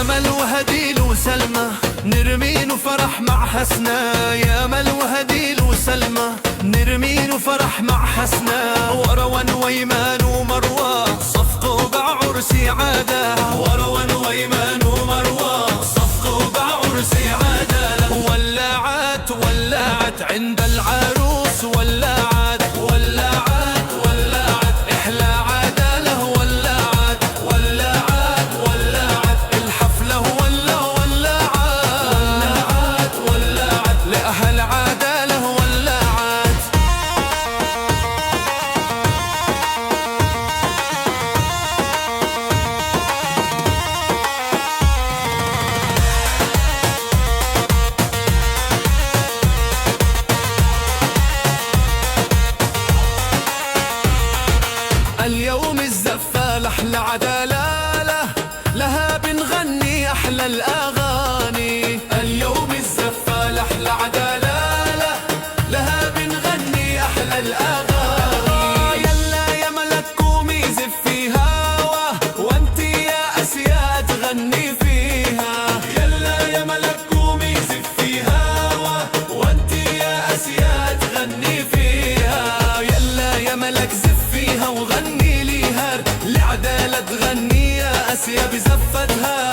مل وهديل وسلمى نرمين وفرح مع حسنا، يا مل وهديل وسلمى نرمين وفرح مع حسنا. وروان ويمان ومروى صفقوا بعرسي عادة، وروان ويمان ومروى صفقوا بعرسي عادة. ولعت ولعت عند العروس ولعت ولعت ولعت احلى عداله ولعت ولعت ولعت الحفله ولعت ولعت ولعت لاهل عداله ولعت. اليوم الزفة أحلى عدالة لها بنغني أحلى الأغاني. اليوم الزفة أحلى عدالة لها بنغني أحلى الأغاني. يلا يا ملك قومي زفي هوا وانتي يا أسيا تغني فيها. يلا يا ملك قومي زفي هوا وانتي يا أسيا تغني فيها. يلا يا ملك زفيها وغني لعدالة تغني يا أسيا بزفتها.